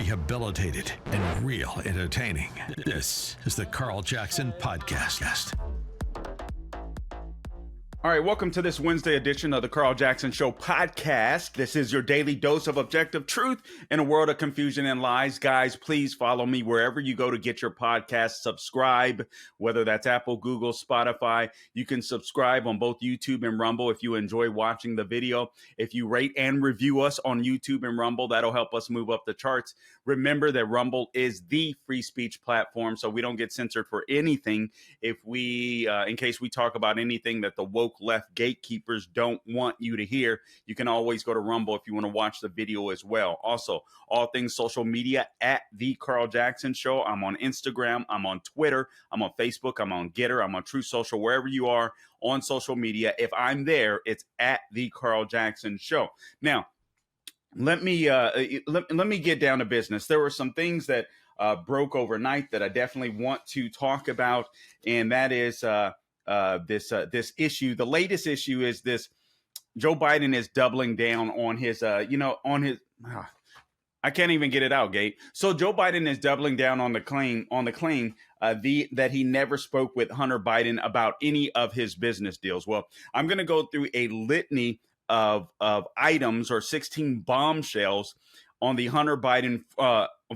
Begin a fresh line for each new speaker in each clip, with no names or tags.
rehabilitated, and real entertaining. This is the Carl Jackson Podcast.
All right, welcome to this Wednesday edition of the Carl Jackson Show podcast. This is your daily dose of objective truth in a world of confusion and lies. Guys, please follow me wherever you go to get your podcast. Subscribe, whether that's Apple, Google, Spotify. You can subscribe on both YouTube and Rumble if you enjoy watching the video. If you rate and review us on YouTube and Rumble, that'll help us move up the charts. Remember that Rumble is the free speech platform, so we don't get censored for anything if we, in case we talk about anything that the woke left gatekeepers don't want you to hear. You can always go to Rumble if you want to watch the video as well. Also, all things social media at the Carl Jackson Show. I'm on Instagram, I'm on Twitter, I'm on Facebook, I'm on Getter, I'm on True Social, wherever you are on social media. If I'm there, it's at the Carl Jackson Show. Now, let me get down to business. There were some things that broke overnight that I definitely want to talk about, and that is this issue. The latest issue is this: Joe Biden is doubling down on his, I can't even get it out, Gate. So Joe Biden is doubling down on the claim that he never spoke with Hunter Biden about any of his business deals. Well, I'm going to go through a litany of items, or 16 bombshells on the Hunter Biden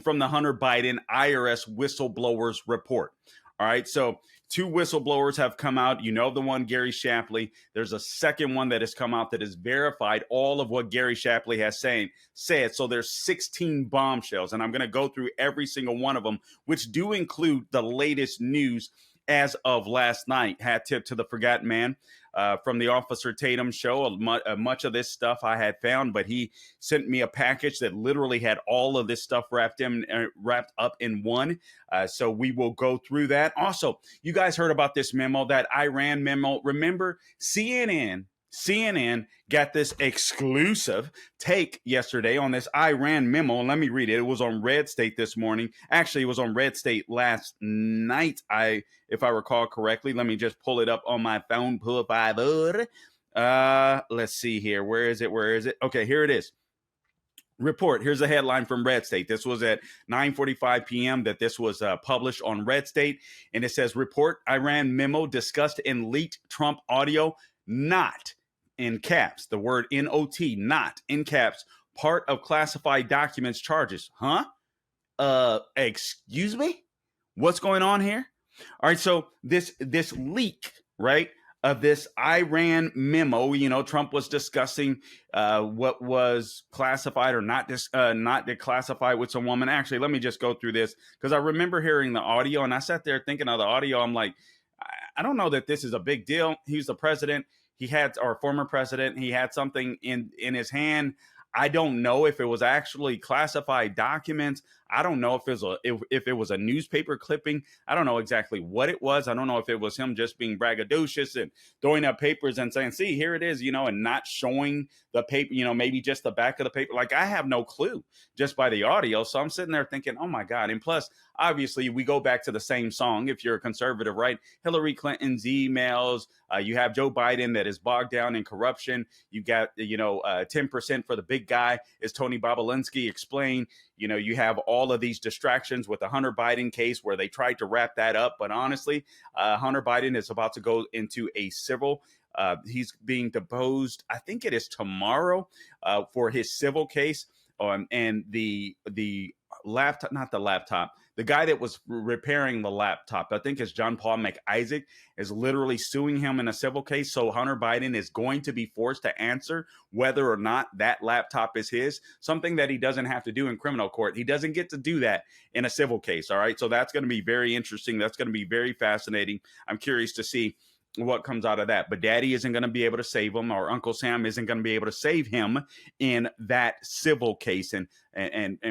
from the Hunter Biden IRS whistleblowers report. All right, so 2 whistleblowers have come out. You know the one, Gary Shapley. There's a second one that has come out that has verified all of what Gary Shapley has said. So there's 16 bombshells, and I'm going to go through every single one of them, which do include the latest news as of last night. Hat tip to the Forgotten Man from the Officer Tatum show. Much of this stuff I had found, but he sent me a package that literally had all of this stuff wrapped up in one. So we will go through that. Also, you guys heard about this memo, that Iran memo. Remember, CNN got this exclusive take yesterday on this Iran memo. Let me read it. It was on Red State this morning. Actually, it was on Red State last night, if I recall correctly. Let me just pull it up on my phone. Let's see here. Where is it? Okay, here it is. Report. Here's a headline from Red State. This was at 9:45 p.m. that this was published on Red State. And it says, report: Iran memo discussed in leaked Trump audio, not in caps. The word N-O-T, not in caps, part of classified documents charges. Excuse me? What's going on here? All right, so this leak, right, of this Iran memo, Trump was discussing what was classified or not declassified with some woman. Actually, let me just go through this, because I remember hearing the audio, and I sat there thinking of the audio. I'm like, I don't know that this is a big deal. He's the president. He had, our former president, he had something in his hand. I don't know if it was actually classified documents. I don't know if it was a newspaper clipping. I don't know exactly what it was. I don't know if it was him just being braggadocious and throwing up papers and saying, see, here it is, and not showing the paper, maybe just the back of the paper. Like, I have no clue just by the audio. So I'm sitting there thinking, oh my God. And plus, obviously, we go back to the same song. If you're a conservative, right? Hillary Clinton's emails. You have Joe Biden that is bogged down in corruption. You got, 10% for the big guy, as Tony Bobolinsky explained. You have all of these distractions with the Hunter Biden case where they tried to wrap that up. But honestly, Hunter Biden is about to go into a civil. He's being deposed, I think it is tomorrow, for his civil case. And the laptop, not the laptop, the guy that was repairing the laptop, I think it's John Paul McIsaac, is literally suing him in a civil case. So Hunter Biden is going to be forced to answer whether or not that laptop is his, something that he doesn't have to do in criminal court. He doesn't get to do that in a civil case. All right. So that's going to be very interesting. That's going to be very fascinating. I'm curious to see what comes out of that. But Daddy isn't going to be able to save him, or Uncle Sam isn't going to be able to save him in that civil case. And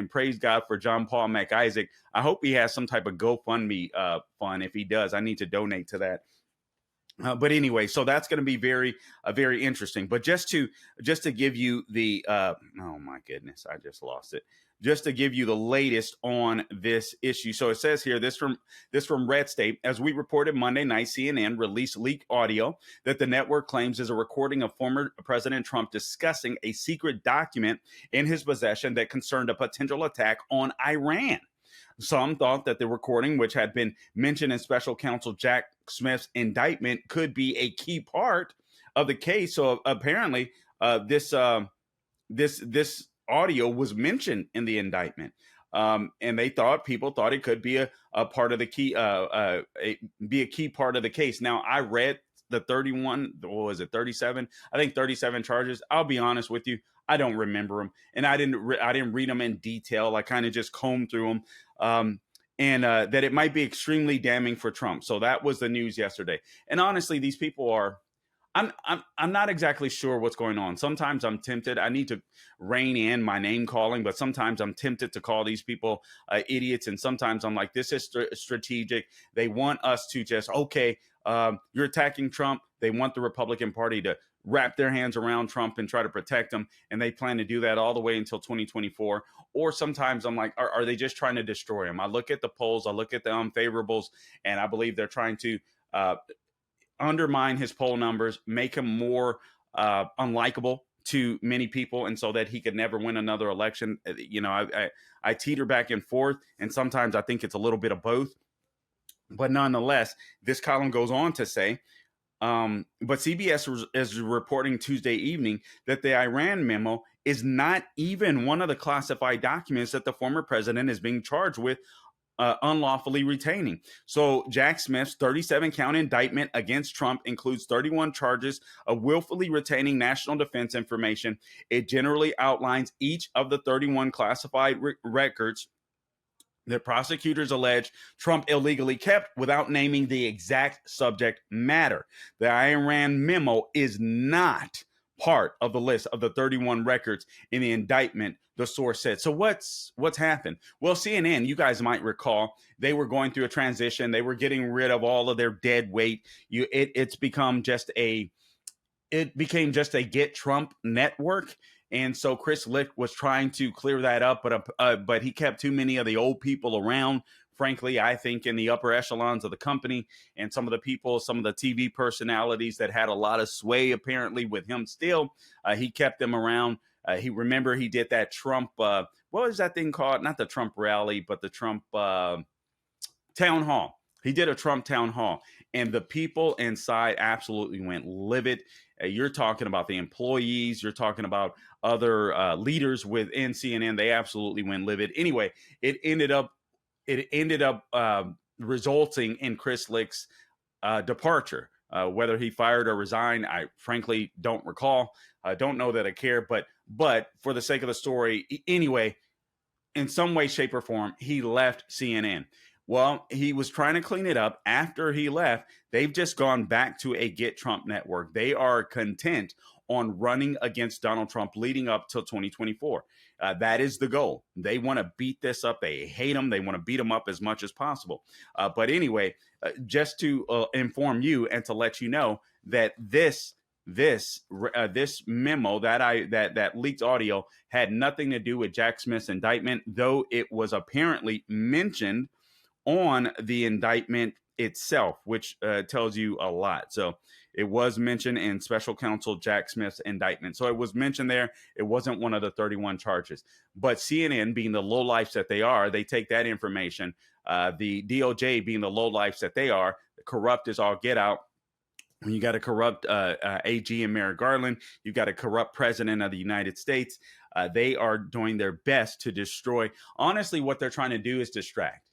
praise God for John Paul McIsaac. I hope he has some type of GoFundMe fund. If he does, I need to donate to that. But anyway, so that's going to be very interesting. But just to give you the oh my goodness, I just lost it. Just to give you the latest on this issue. So it says here, this from Red State, as we reported Monday night, CNN released leaked audio that the network claims is a recording of former President Trump discussing a secret document in his possession that concerned a potential attack on Iran. Some thought that the recording, which had been mentioned in special counsel Jack Smith's indictment, could be a key part of the case. So apparently, this audio was mentioned in the indictment, and people thought it could be a part of the key, be a key part of the case. Now, I read the 31, what was it, 37? I think 37 charges. I'll be honest with you, I don't remember them, and I didn't read them in detail. I kind of just combed through them. And that it might be extremely damning for Trump. So that was the news yesterday. And honestly, these people are, I'm not exactly sure what's going on. Sometimes I'm tempted. I need to rein in my name calling, but sometimes I'm tempted to call these people idiots. And sometimes I'm like, this is strategic. They want us to just, okay, you're attacking Trump. They want the Republican Party to wrap their hands around Trump and try to protect him. And they plan to do that all the way until 2024. Or sometimes I'm like, are they just trying to destroy him? I look at the polls, I look at the unfavorables, and I believe they're trying to undermine his poll numbers, make him more unlikable to many people, and so that he could never win another election. You know, I teeter back and forth, and sometimes I think it's a little bit of both. But nonetheless, this column goes on to say, but CBS is reporting Tuesday evening that the Iran memo is not even one of the classified documents that the former president is being charged with unlawfully retaining. So Jack Smith's 37-count indictment against Trump includes 31 charges of willfully retaining national defense information. It generally outlines each of the 31 classified records that prosecutors allege Trump illegally kept without naming the exact subject matter. The Iran memo is not part of the list of the 31 records in the indictment, the source said. So what's happened? Well, CNN, you guys might recall, they were going through a transition. They were getting rid of all of their dead weight. It became just a get Trump network. And so Chris Licht was trying to clear that up, but he kept too many of the old people around. Frankly, I think in the upper echelons of the company, and some of the people, some of the TV personalities that had a lot of sway apparently with him still, he kept them around. He did that Trump, what was that thing called? Not the Trump rally, but the Trump town hall. He did a Trump town hall, and the people inside absolutely went livid. You're talking about the employees. You're talking about other leaders within CNN. They absolutely went livid. Anyway, it ended up resulting in Chris Licht's departure. Whether he fired or resigned, I frankly don't recall. I don't know that I care, but for the sake of the story, anyway, in some way, shape, or form, he left CNN. Well, he was trying to clean it up. After he left, they've just gone back to a Get Trump network. They are content on running against Donald Trump leading up till 2024. That is the goal. They want to beat this up. They hate him. They want to beat him up as much as possible. But anyway, just to inform you and to let you know that this memo, that leaked audio, had nothing to do with Jack Smith's indictment, though it was apparently mentioned on the indictment itself, which tells you a lot. So it was mentioned in special counsel Jack Smith's indictment. So it was mentioned there. It wasn't one of the 31 charges. But CNN, being the lowlifes that they are, they take that information. The DOJ, being the lowlifes that they are, corrupt as all get out. When you got a corrupt AG and Merrick Garland, you've got a corrupt president of the United States. They are doing their best to destroy. Honestly, what they're trying to do is distract.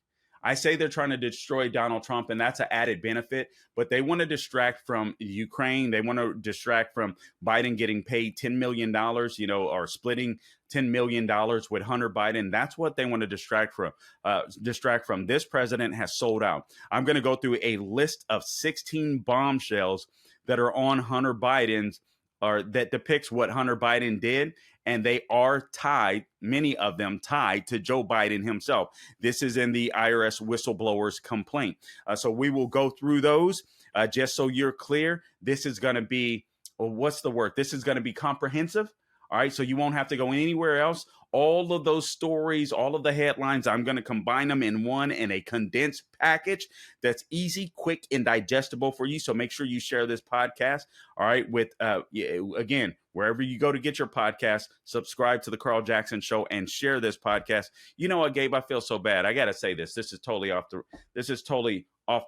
I say they're trying to destroy Donald Trump, and that's an added benefit, but they want to distract from Ukraine. They want to distract from Biden getting paid $10 million, or splitting $10 million with Hunter Biden. That's what they want to distract from. This president has sold out. I'm going to go through a list of 16 bombshells that are on Hunter Biden's, or that depicts what Hunter Biden did. And they are tied, many of them tied to Joe Biden himself. This is in the IRS Whistleblowers complaint. So we will go through those. just so you're clear, this is going to be, well, what's the word? This is going to be comprehensive. All right. So you won't have to go anywhere else. All of those stories, all of the headlines, I'm going to combine them in a condensed package that's easy, quick, and digestible for you. So make sure you share this podcast. All right. With, again, wherever you go to get your podcast, subscribe to the Carl Jackson Show and share this podcast. You know what, Gabe? I feel so bad. I got to say this. This is totally off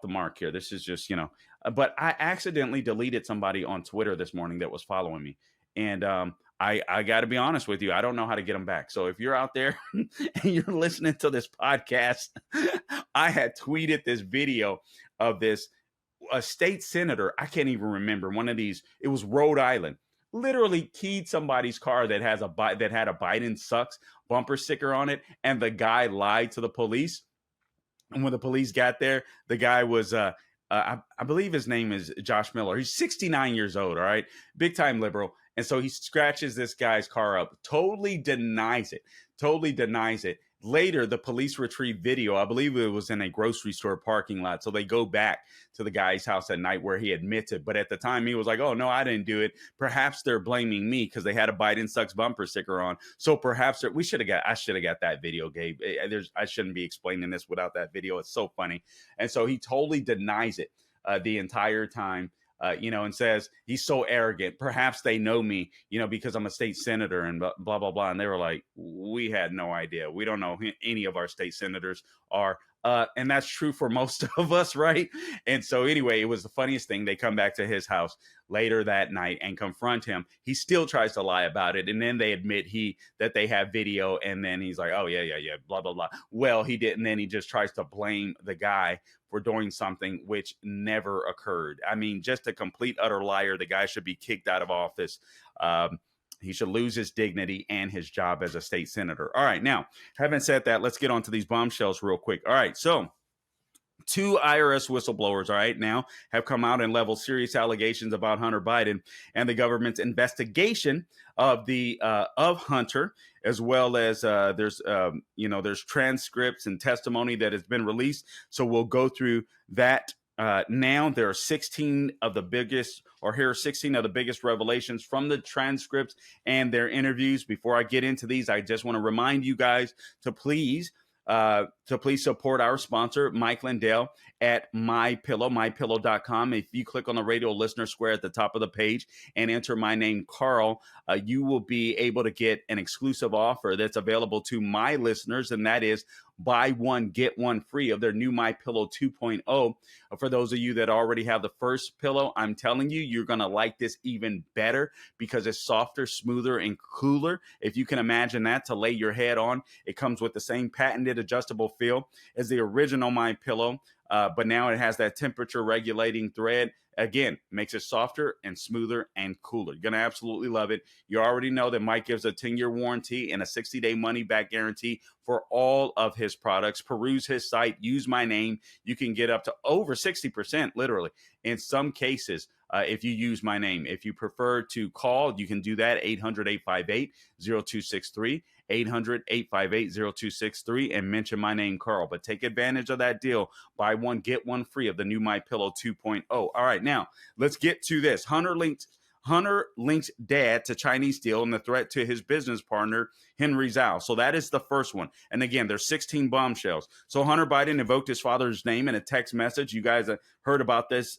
the mark here. This is just, but I accidentally deleted somebody on Twitter this morning that was following me. And I got to be honest with you. I don't know how to get them back. So if you're out there and you're listening to this podcast, I had tweeted this video of a state senator. I can't even remember one of these. It was Rhode Island. Literally keyed somebody's car that had a Biden sucks bumper sticker on it. And the guy lied to the police. And when the police got there, the guy was, I believe his name is Josh Miller. He's 69 years old. All right. Big time liberal. And so he scratches this guy's car up, totally denies it. Later, the police retrieve video. I believe it was in a grocery store parking lot. So they go back to the guy's house at night where he admits it. But at the time, he was like, oh, no, I didn't do it. Perhaps they're blaming me because they had a Biden sucks bumper sticker on. So perhaps I should have got that video, Gabe. I shouldn't be explaining this without that video. It's so funny. And so he totally denies it the entire time. And says he's so arrogant. Perhaps they know me, because I'm a state senator and blah, blah, blah. And they were like, we had no idea. We don't know who any of our state senators are. And that's true for most of us, right? And so anyway, it was the funniest thing. They come back to his house later that night and confront him. He still tries to lie about it. And then they admit that they have video. And then he's like, oh, yeah, blah, blah, blah. Well, he didn't. Then he just tries to blame the guy for doing something which never occurred. I mean, just a complete, utter liar. The guy should be kicked out of office. He should lose his dignity and his job as a state senator. All right. Now, having said that, let's get on to these bombshells real quick. All right. So 2 IRS whistleblowers, all right, now have come out and leveled serious allegations about Hunter Biden and the government's investigation of Hunter, as well as there's transcripts and testimony that has been released. So we'll go through that. Now there are 16 of the biggest revelations from the transcripts and their interviews. Before I get into these, I just want to remind you guys to please support our sponsor, Mike Lindell, at mypillow.com. If you click on the radio listener square at the top of the page and enter my name, Carl, you will be able to get an exclusive offer that's available to my listeners, and that is buy one, get one free of their new My Pillow 2.0. For those of you that already have the first pillow, I'm telling you, you're going to like this even better because it's softer, smoother, and cooler. If you can imagine that, to lay your head on. It comes with the same patented adjustable feel as the original My Pillow, but now it has that temperature regulating thread. Again, makes it softer and smoother and cooler. You're going to absolutely love it. You already know that Mike gives a 10-year warranty and a 60-day money-back guarantee for all of his products. Peruse his site. Use my name. You can get up to over 60%, literally, in some cases, if you use my name. If you prefer to call, you can do that, 800-858-0263. 800-858-0263 and mention my name, Carl. But take advantage of that deal. Buy one, get one free of the new My Pillow 2.0. All right, now let's get to this. Hunter links dad to Chinese deal and the threat to his business partner, Henry Zhao. So that is the first one. And again, there's 16 bombshells. So Hunter Biden invoked his father's name in a text message. You guys heard about this,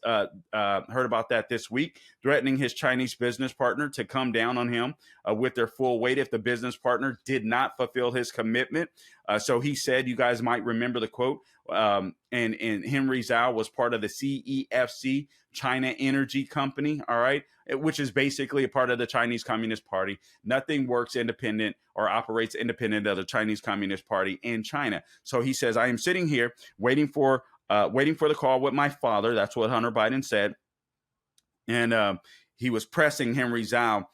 this week, threatening his Chinese business partner to come down on him with their full weight if the business partner did not fulfill his commitment. So he said, you guys might remember the quote, and Henry Zhao was part of the CEFC, China Energy Company, all right, which is basically a part of the Chinese Communist Party. Nothing works independent or operates independent of the Chinese Communist Party in China. So he says, I am sitting here waiting for the call with my father. That's what Hunter Biden said. And he was pressing Henry Zhao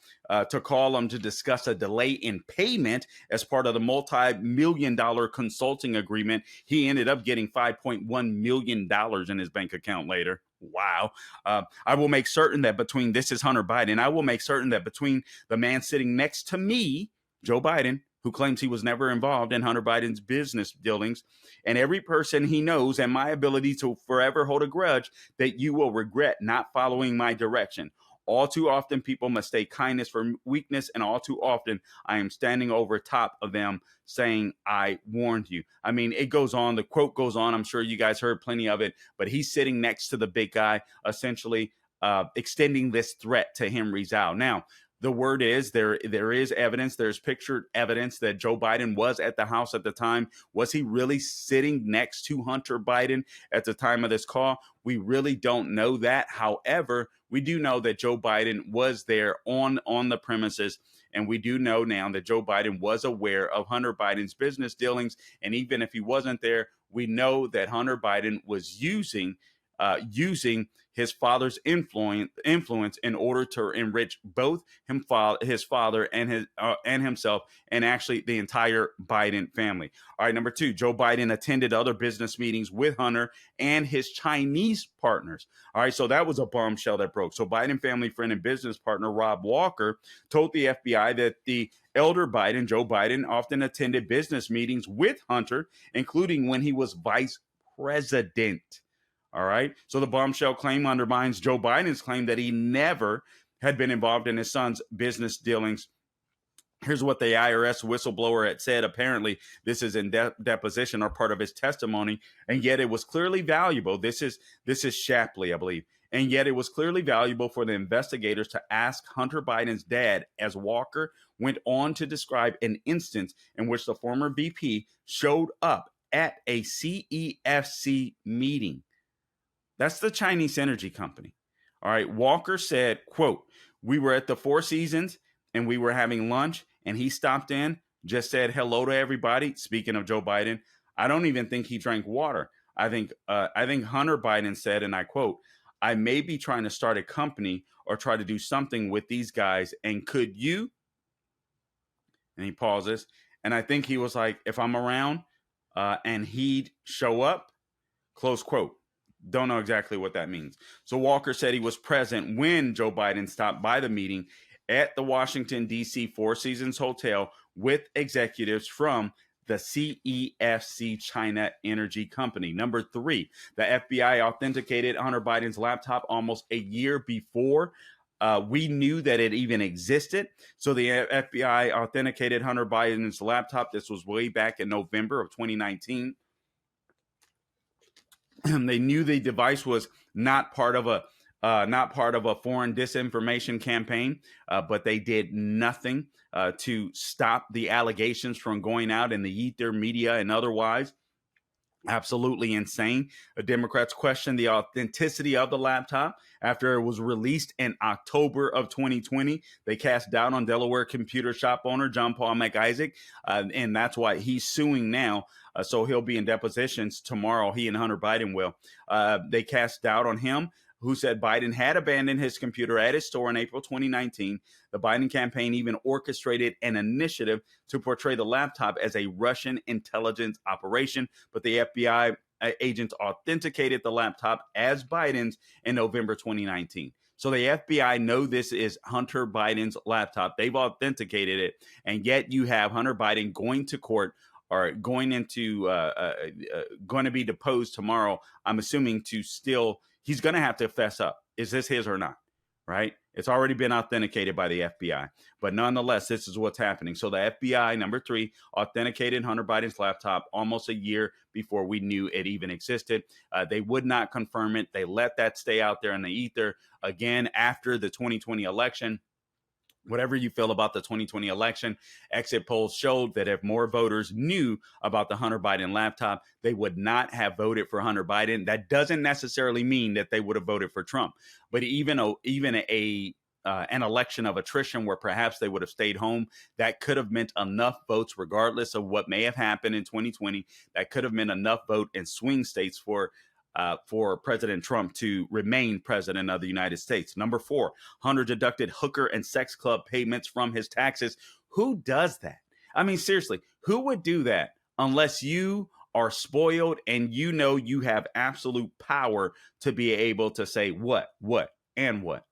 to call him to discuss a delay in payment as part of the multi-million-dollar consulting agreement. He ended up getting $5.1 million in his bank account later. Wow. I will make certain that this is Hunter Biden, I will make certain that between the man sitting next to me, Joe Biden, who claims he was never involved in Hunter Biden's business dealings, and every person he knows, and my ability to forever hold a grudge that you will regret not following my direction. All too often, people mistake kindness for weakness, and all too often, I am standing over top of them saying, I warned you. I mean, it goes on. The quote goes on. I'm sure you guys heard plenty of it, but he's sitting next to the big guy, essentially extending this threat to him, Rizal. Now, the word is there is evidence, there's pictured evidence that Joe Biden was at the house at the time. Was he really sitting next to Hunter Biden at the time of this call? We really don't know that. However, we do know that Joe Biden was there on the premises. And we do know now that Joe Biden was aware of Hunter Biden's business dealings. And even if he wasn't there, we know that Hunter Biden was using his father's influence in order to enrich both his father and himself, and actually the entire Biden family. All right, number two, Joe Biden attended other business meetings with Hunter and his Chinese partners. All right, so that was a bombshell that broke. So Biden family friend and business partner Rob Walker told the FBI that the elder Biden, Joe Biden, often attended business meetings with Hunter, including when he was vice president. All right. So the bombshell claim undermines Joe Biden's claim that he never had been involved in his son's business dealings. Here's what the IRS whistleblower had said. Apparently, this is in deposition or part of his testimony, and yet it was clearly valuable. This is Shapley, I believe. And yet it was clearly valuable for the investigators to ask Hunter Biden's dad, as Walker went on to describe an instance in which the former VP showed up at a CEFC meeting. That's the Chinese energy company. All right. Walker said, quote, we were at the Four Seasons and we were having lunch, and he stopped in, just said hello to everybody. Speaking of Joe Biden, I don't even think he drank water. I think Hunter Biden said, and I quote, I may be trying to start a company or try to do something with these guys. And could you? And he pauses. And I think he was like, if I'm around and he'd show up, close quote. Don't know exactly what that means. So Walker said he was present when Joe Biden stopped by the meeting at the Washington, D.C. Four Seasons Hotel with executives from the CEFC China Energy Company. Number three, the FBI authenticated Hunter Biden's laptop almost a year before we knew that it even existed. So the FBI authenticated Hunter Biden's laptop. This was way back in November of 2019. They knew the device was not part of a foreign disinformation campaign, but they did nothing to stop the allegations from going out in the ether, media, and otherwise. Absolutely insane. The Democrats questioned the authenticity of the laptop after it was released in October of 2020. They cast doubt on Delaware computer shop owner John Paul McIsaac, and that's why he's suing now. So he'll be in depositions tomorrow. He and Hunter Biden will. They cast doubt on him, who said Biden had abandoned his computer at his store in April 2019. The Biden campaign even orchestrated an initiative to portray the laptop as a Russian intelligence operation, but the FBI agents authenticated the laptop as Biden's in November 2019. So the FBI know this is Hunter Biden's laptop. They've authenticated it, and yet you have Hunter Biden going to court or going to be deposed tomorrow. I'm assuming he's going to have to fess up. Is this his or not? Right? It's already been authenticated by the FBI. But nonetheless, this is what's happening. So the FBI, number three, authenticated Hunter Biden's laptop almost a year before we knew it even existed. They would not confirm it. They let that stay out there in the ether. Again, after the 2020 election, whatever you feel about the 2020 election, exit polls showed that if more voters knew about the Hunter Biden laptop, they would not have voted for Hunter Biden. That doesn't necessarily mean that they would have voted for Trump. But even an election of attrition where perhaps they would have stayed home, that could have meant enough votes, regardless of what may have happened in 2020. That could have meant enough vote in swing states for President Trump to remain president of the United States. Number four, Hunter deducted hooker and sex club payments from his taxes. Who does that? I mean, seriously, who would do that unless you are spoiled and you know you have absolute power to be able to say what, and what?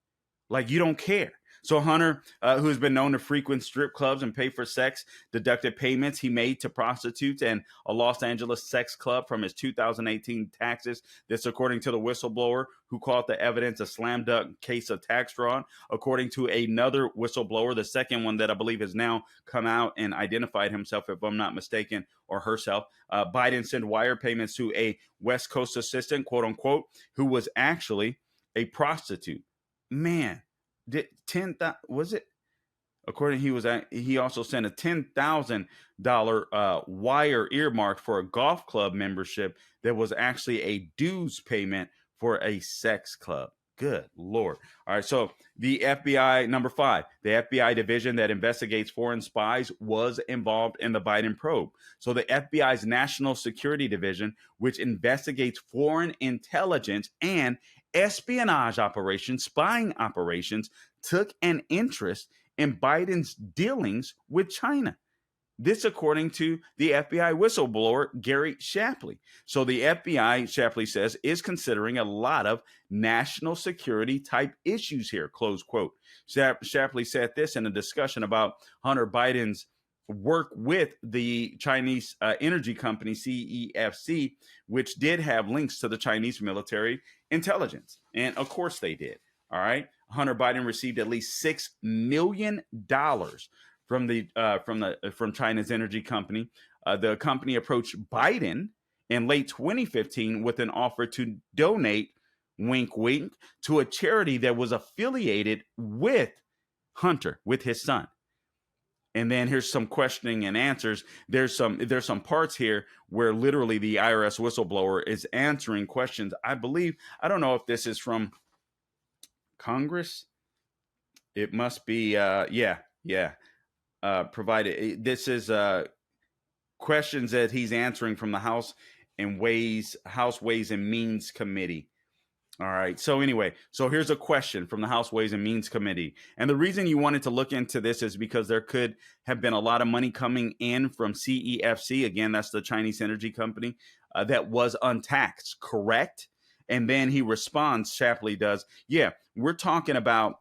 Like, you don't care. So Hunter, who has been known to frequent strip clubs and pay for sex, deducted payments he made to prostitutes and a Los Angeles sex club from his 2018 taxes. This, according to the whistleblower, who called the evidence a slam dunk case of tax fraud. According to another whistleblower, the second one that I believe has now come out and identified himself, if I'm not mistaken, or herself, Biden sent wire payments to a West Coast assistant, quote unquote, who was actually a prostitute. Man, did 10,000 was it? According, he also sent a $10,000 wire earmarked for a golf club membership that was actually a dues payment for a sex club. Good Lord. All right. So the FBI, number 5, the FBI division that investigates foreign spies was involved in the Biden probe. So the FBI's National Security Division, which investigates foreign intelligence and espionage operations, spying operations, took an interest in Biden's dealings with China. This, according to the FBI whistleblower, Gary Shapley. So the FBI, Shapley says, is considering a lot of national security type issues here, close quote. Shapley said this in a discussion about Hunter Biden's work with the Chinese energy company CEFC, which did have links to the Chinese military intelligence. And of course they did. All right. Hunter Biden received at least $6 million from China's energy company. The company approached Biden in late 2015 with an offer to donate, wink, wink, to a charity that was affiliated with Hunter, with his son. And then here's some questioning and answers. There's some parts here where literally the IRS whistleblower is answering questions. I believe, I don't know if this is from Congress. It must be, provided. This is questions that he's answering from the House Ways and Means Committee. All right. So anyway, so here's a question from the House Ways and Means Committee. And the reason you wanted to look into this is because there could have been a lot of money coming in from CEFC. Again, that's the Chinese energy company that was untaxed, correct? And then he responds, Shapley does, yeah, we're talking about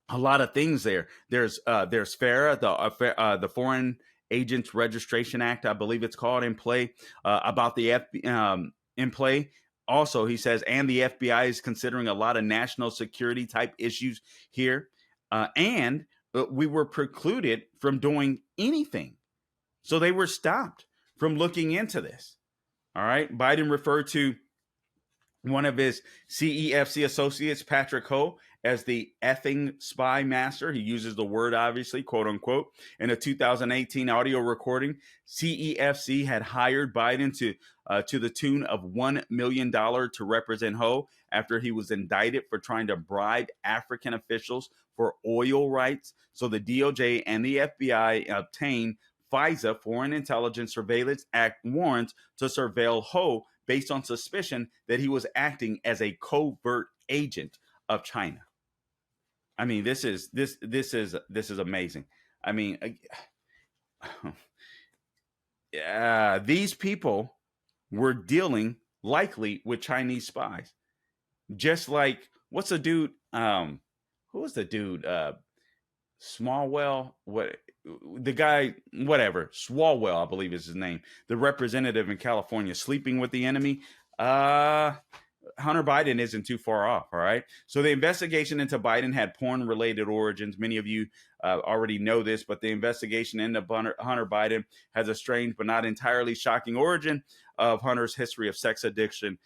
a lot of things there. There's FARA, the Foreign Agents Registration Act, I believe it's called, in play, about the in play. Also, he says, and the FBI is considering a lot of national security type issues here. And we were precluded from doing anything. So they were stopped from looking into this. All right. Biden referred to one of his CEFC associates, Patrick Ho, as the effing spy master. He uses the word, obviously, quote unquote. In a 2018 audio recording, CEFC had hired Biden to the tune of $1 million to represent Ho after he was indicted for trying to bribe African officials for oil rights. So the DOJ and the FBI obtained FISA, Foreign Intelligence Surveillance Act warrants to surveil Ho based on suspicion that he was acting as a covert agent of China. I mean, this is amazing. I mean, these people were dealing likely with Chinese spies, just like what's the dude? Who was the dude? Smallwell, what the guy, whatever, Swalwell, I believe is his name, the representative in California, sleeping with the enemy. Hunter Biden isn't too far off. All right. So the investigation into Biden had porn related origins. Many of you already know this, but the investigation into Hunter Biden has a strange but not entirely shocking origin of Hunter's history of sex addiction.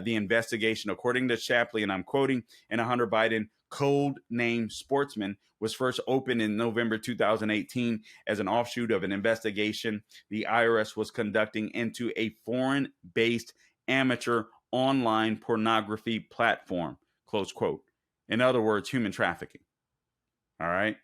The investigation, according to Shapley, and I'm quoting, in a Hunter Biden code name Sportsman, was first opened in November 2018 as an offshoot of an investigation the IRS was conducting into a foreign-based amateur online pornography platform, close quote. In other words, human trafficking. All right.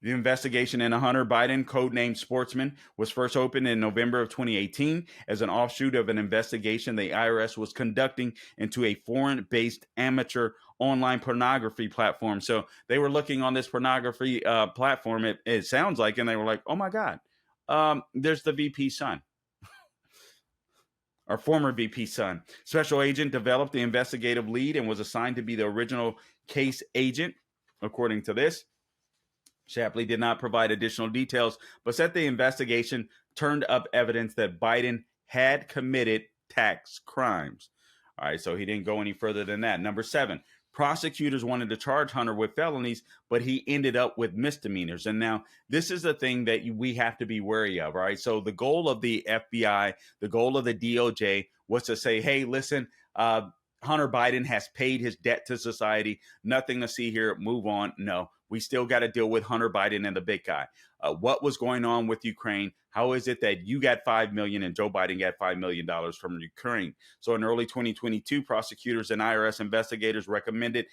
The investigation into Hunter Biden, codenamed Sportsman, was first opened in November of 2018 as an offshoot of an investigation the IRS was conducting into a foreign-based amateur online pornography platform. So they were looking on this pornography platform, it sounds like, and they were like, oh my God, there's the VP's son. Our former VP's son. Special agent developed the investigative lead and was assigned to be the original case agent, according to this. Shapley did not provide additional details, but said the investigation turned up evidence that Biden had committed tax crimes. All right, so he didn't go any further than that. Number 7, prosecutors wanted to charge Hunter with felonies, but he ended up with misdemeanors. And now this is the thing that we have to be wary of. All right, so the goal of the FBI, the goal of the DOJ was to say, hey, listen, Hunter Biden has paid his debt to society. Nothing to see here. Move on. No, we still got to deal with Hunter Biden and the big guy. What was going on with Ukraine? How is it that you got $5 million and Joe Biden got $5 million from Ukraine? So in early 2022, prosecutors and IRS investigators recommended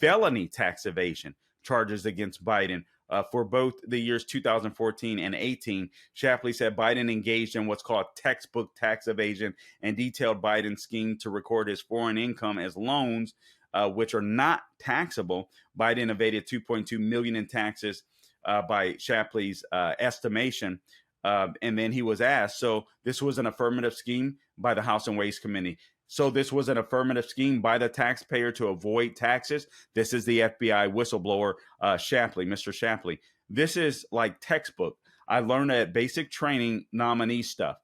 felony tax evasion charges against Biden. For both the years 2014 and 18, Shapley said Biden engaged in what's called textbook tax evasion and detailed Biden's scheme to record his foreign income as loans, which are not taxable. Biden evaded $2.2 million in taxes by Shapley's estimation. And then he was asked, so this was an affirmative scheme by the House and Ways Committee. So this was an affirmative scheme by the taxpayer to avoid taxes. This is the FBI whistleblower, Shapley, Mr. Shapley. This is like textbook. I learned at basic training nominee stuff.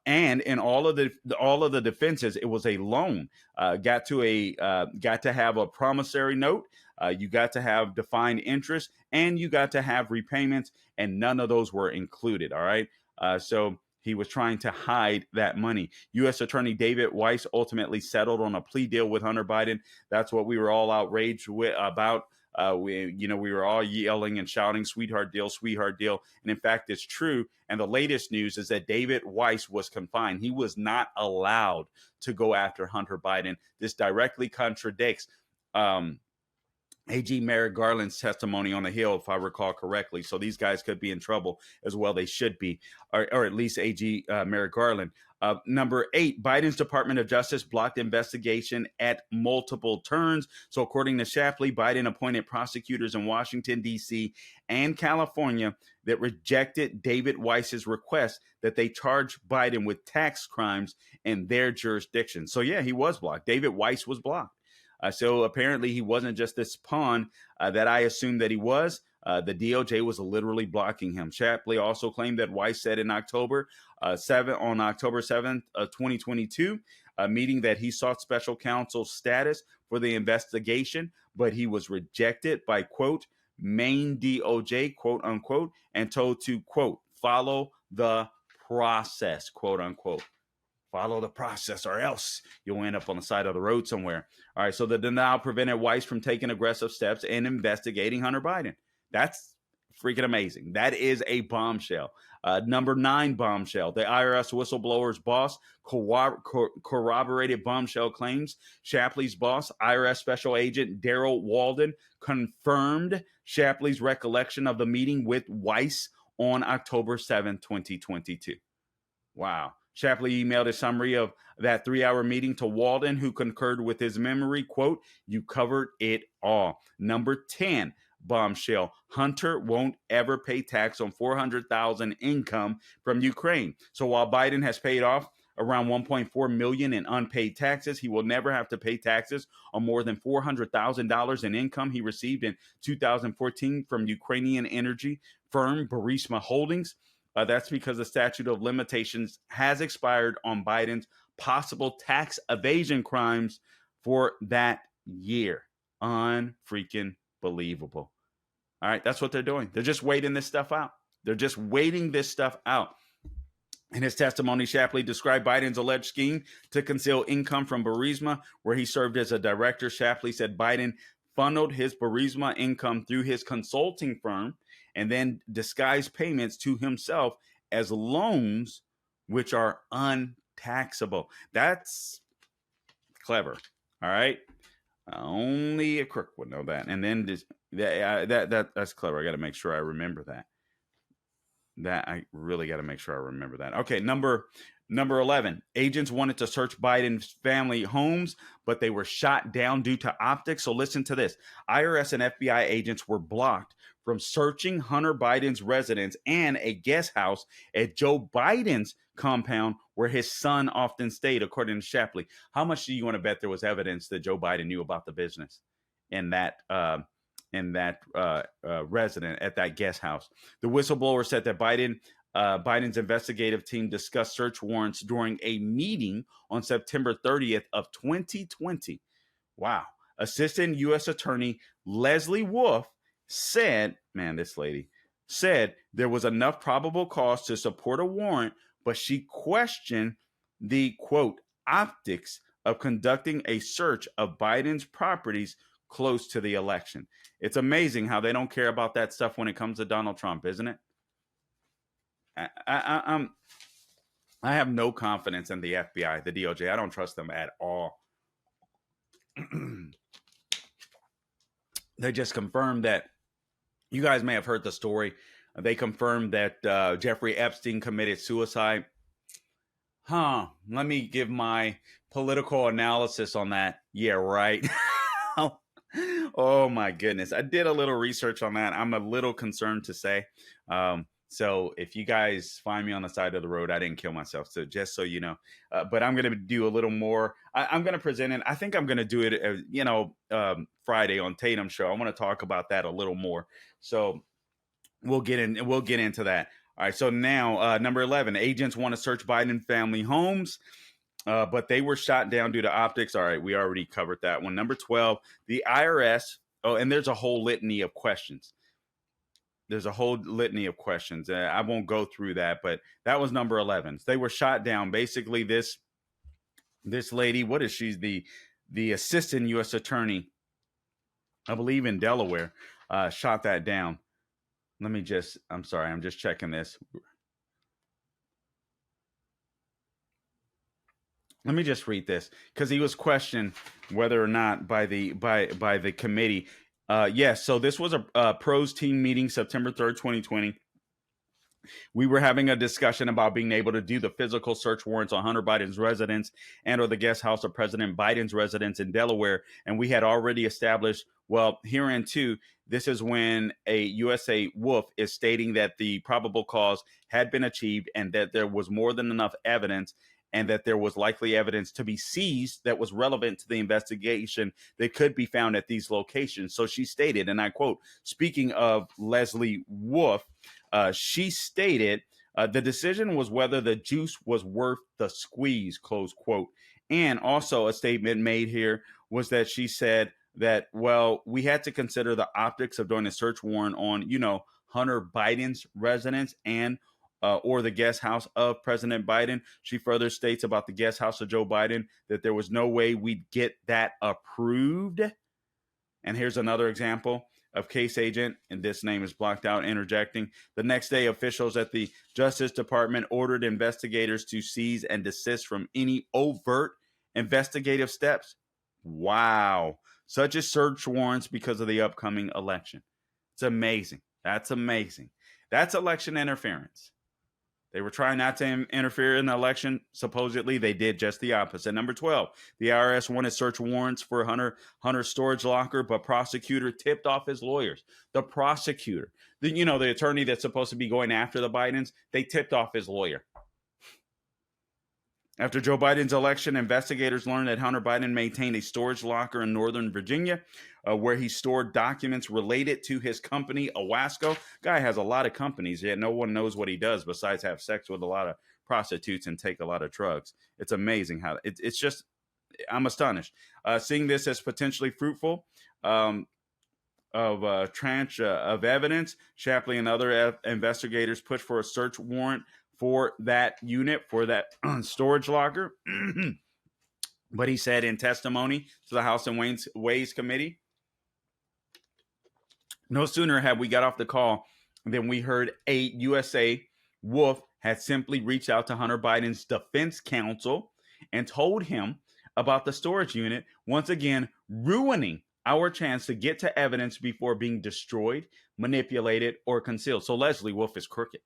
And in all of the defenses, it was a loan. Got to have a promissory note. You got to have defined interest, and you got to have repayments, and none of those were included. All right. So he was trying to hide that money. U.S. Attorney David Weiss ultimately settled on a plea deal with Hunter Biden. That's what we were all outraged about. We were all yelling and shouting, sweetheart deal, sweetheart deal. And in fact, it's true. And the latest news is that David Weiss was confined. He was not allowed to go after Hunter Biden. This directly contradicts AG Merrick Garland's testimony on the Hill, if I recall correctly. So these guys could be in trouble as well. They should be, or at least AG Merrick Garland. Number 8, Biden's Department of Justice blocked investigation at multiple turns. So according to Shapley, Biden appointed prosecutors in Washington, D.C. and California that rejected David Weiss's request that they charge Biden with tax crimes in their jurisdiction. So yeah, he was blocked. David Weiss was blocked. So apparently he wasn't just this pawn that I assumed that he was. The DOJ was literally blocking him. Shapley also claimed that Weiss said in October 7th, 2022, a meeting that he sought special counsel status for the investigation, but he was rejected by, quote, Maine DOJ, quote unquote, and told to, quote, follow the process, quote unquote. Follow the process or else you'll end up on the side of the road somewhere. All right, so the denial prevented Weiss from taking aggressive steps and investigating Hunter Biden. That's freaking amazing. That is a bombshell. Number 9 bombshell. The IRS whistleblower's boss corroborated bombshell claims. Shapley's boss, IRS Special Agent Daryl Walden, confirmed Shapley's recollection of the meeting with Weiss on October 7, 2022. Wow. Shapley emailed a summary of that 3-hour meeting to Walden, who concurred with his memory. Quote, you covered it all. Number 10, bombshell. Hunter won't ever pay tax on $400,000 income from Ukraine. So while Biden has paid off around $1.4 million in unpaid taxes, he will never have to pay taxes on more than $400,000 in income he received in 2014 from Ukrainian energy firm Burisma Holdings. That's because the statute of limitations has expired on Biden's possible tax evasion crimes for that year. Unfreaking believable. All right, that's what they're doing. They're just waiting this stuff out. They're just waiting this stuff out. In his testimony, Shapley described Biden's alleged scheme to conceal income from Burisma, where he served as a director. Shapley said Biden funneled his Burisma income through his consulting firm and then disguised payments to himself as loans, which are untaxable. That's clever. All right. Only a crook would know that. And then that's clever. I got to make sure I remember that. I really got to make sure I remember that. Okay, number 11. Agents wanted to search Biden's family homes, but they were shot down due to optics. So listen to this. IRS and FBI agents were blocked from searching Hunter Biden's residence and a guest house at Joe Biden's compound where his son often stayed, according to Shapley. How much do you want to bet there was evidence that Joe Biden knew about the business in that in that resident at that guest house. The whistleblower said that Biden's investigative team discussed search warrants during a meeting on September 30th of 2020. Wow. Assistant U.S. Attorney Leslie Wolf said, man, this lady said there was enough probable cause to support a warrant, but she questioned the, quote, optics of conducting a search of Biden's properties close to the election. It's amazing how they don't care about that stuff when it comes to Donald Trump, isn't it? I have no confidence in the FBI, the DOJ. I don't trust them at all. They just confirmed that, you guys may have heard the story. They confirmed that Jeffrey Epstein committed suicide. Let me give my political analysis on that. Yeah, right. Oh my goodness. I did a little research on that. I'm a little concerned to say. So if you guys find me on the side of the road, I didn't kill myself. So just so you know, but I'm going to do a little more. I'm going to present it. I think I'm going to do it, Friday on Tatum's show. I want to talk about that a little more. So we'll get into that. All right. So now number 11, agents want to search Biden family homes, but they were shot down due to optics. All right. We already covered that one. Number 12, the IRS. Oh, and there's a whole litany of questions. I won't go through that, but that was number 11. They were shot down. Basically, this lady, what is she? The assistant U.S. attorney, I believe in Delaware, shot that down. I'm sorry, I'm just checking this. Let me just read this because he was questioned whether or not by the committee. Yes, so this was a pros team meeting, September 3rd, 2020. We were having a discussion about being able to do the physical search warrants on Hunter Biden's residence and or the guest house of President Biden's residence in Delaware. And we had already established, well, herein too, this is when a USA Wolf is stating that the probable cause had been achieved and that there was more than enough evidence and that there was likely evidence to be seized that was relevant to the investigation that could be found at these locations. So she stated, and I quote, speaking of Leslie Wolf, she stated, the decision was whether the juice was worth the squeeze, close quote. And also a statement made here was that she said that, well, we had to consider the optics of doing a search warrant on, Hunter Biden's residence and or the guest house of President Biden. She further states about the guest house of Joe Biden that there was no way we'd get that approved. And here's another example of case agent, and this name is blocked out, interjecting. The next day, officials at the Justice Department ordered investigators to seize and desist from any overt investigative steps. Wow. Such as search warrants because of the upcoming election. It's amazing. That's amazing. That's election interference. They were trying not to interfere in the election. Supposedly, they did just the opposite. Number 12, the IRS wanted search warrants for Hunter's storage locker, but prosecutor tipped off his lawyers. The prosecutor, the attorney that's supposed to be going after the Bidens, they tipped off his lawyer. After Joe Biden's election, investigators learned that Hunter Biden maintained a storage locker in Northern Virginia where he stored documents related to his company, Owasco. Guy has a lot of companies, yet no one knows what he does besides have sex with a lot of prostitutes and take a lot of drugs. It's amazing how it's just, I'm astonished. Seeing this as potentially fruitful of a tranche of evidence, Shapley and other investigators pushed for a search warrant for that unit, for that storage locker. But he said in testimony to the House and Ways Committee, no sooner had we got off the call than we heard a USA Wolf had simply reached out to Hunter Biden's defense counsel and told him about the storage unit, once again ruining our chance to get to evidence before being destroyed, manipulated, or concealed. So Leslie Wolf is crooked.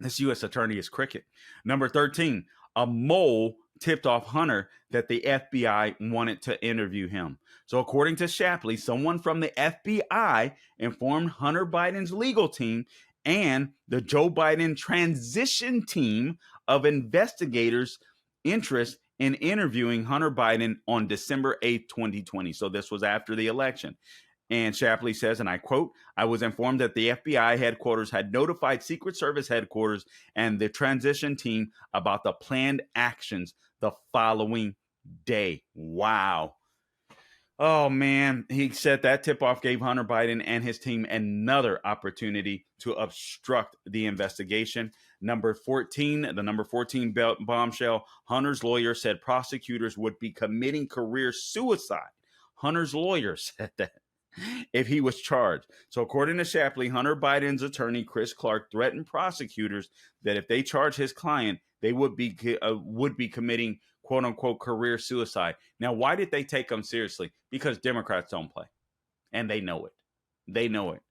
This U.S. attorney is crooked. Number 13, a mole tipped off Hunter that the FBI wanted to interview him. So according to Shapley, someone from the FBI informed Hunter Biden's legal team and the Joe Biden transition team of investigators' interest in interviewing Hunter Biden on December 8th, 2020. So this was after the election. And Shapley says, and I quote, "I was informed that the FBI headquarters had notified Secret Service headquarters and the transition team about the planned actions the following day." Wow. Oh, man. He said that tip-off gave Hunter Biden and his team another opportunity to obstruct the investigation. Number 14, the number 14 bombshell, Hunter's lawyer said prosecutors would be committing career suicide. Hunter's lawyer said that if he was charged. So according to Shapley, Hunter Biden's attorney, Chris Clark, threatened prosecutors that if they charge his client, they would be committing quote unquote career suicide. Now, why did they take him seriously? Because Democrats don't play, and they know it. They know it.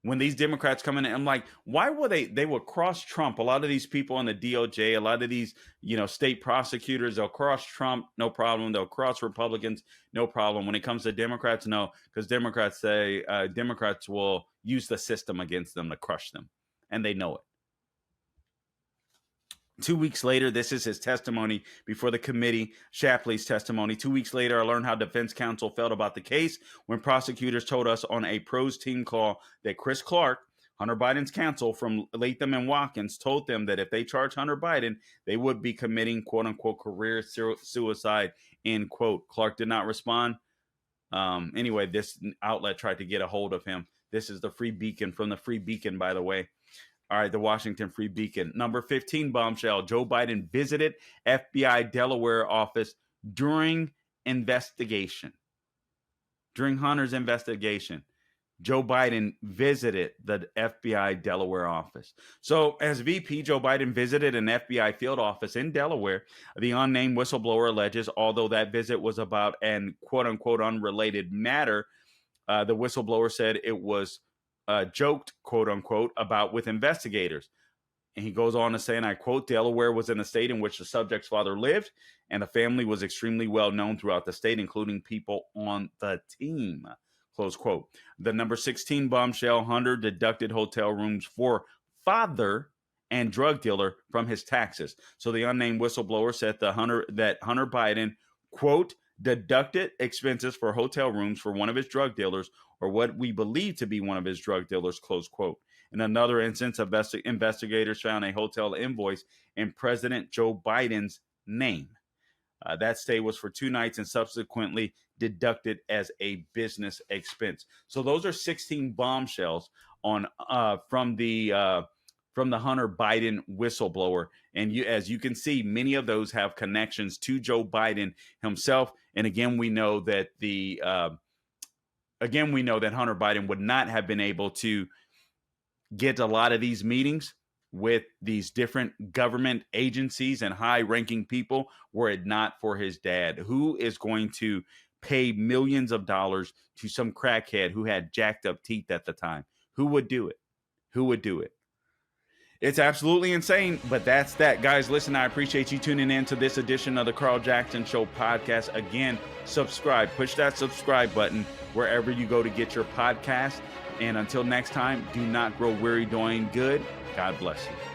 When these Democrats come in, I'm like, why will they will cross Trump? A lot of these people in the DOJ, a lot of these, state prosecutors, they'll cross Trump, no problem. They'll cross Republicans, no problem. When it comes to Democrats, no, because Democrats say Democrats will use the system against them to crush them, and they know it. 2 weeks later, this is his testimony before the committee, Shapley's testimony. 2 weeks later, I learned how defense counsel felt about the case when prosecutors told us on a pros team call that Chris Clark, Hunter Biden's counsel from Latham and Watkins, told them that if they charge Hunter Biden, they would be committing quote unquote career suicide, end quote. Clark did not respond. Anyway, this outlet tried to get a hold of him. This is the Free Beacon, from the Free Beacon, by the way. All right, the Washington Free Beacon. Number 15 bombshell, Joe Biden visited FBI Delaware office during investigation. During Hunter's investigation, Joe Biden visited the FBI Delaware office. So as VP, Joe Biden visited an FBI field office in Delaware. The unnamed whistleblower alleges, although that visit was about an quote unquote unrelated matter, the whistleblower said it was joked, quote unquote, about with investigators. And he goes on to say, and I quote, "Delaware was in the state in which the subject's father lived, and the family was extremely well known throughout the state, including people on the team," close quote. The number 16 bombshell, Hunter deducted hotel rooms for father and drug dealer from his taxes. So the unnamed whistleblower said that Hunter Biden, quote, deducted expenses for hotel rooms for one of his drug dealers, or what we believe to be one of his drug dealers, close quote. In another instance, investigators found a hotel invoice in President Joe Biden's name. That stay was for 2 nights and subsequently deducted as a business expense. So those are 16 bombshells on from the Hunter Biden whistleblower. And as you can see, many of those have connections to Joe Biden himself. And again, we know that Hunter Biden would not have been able to get a lot of these meetings with these different government agencies and high-ranking people were it not for his dad. Who is going to pay millions of dollars to some crackhead who had jacked up teeth at the time? Who would do it? Who would do it? It's absolutely insane, but that's that. Guys, listen, I appreciate you tuning in to this edition of the Carl Jackson Show podcast. Again, subscribe. Push that subscribe button wherever you go to get your podcast. And until next time, do not grow weary doing good. God bless you.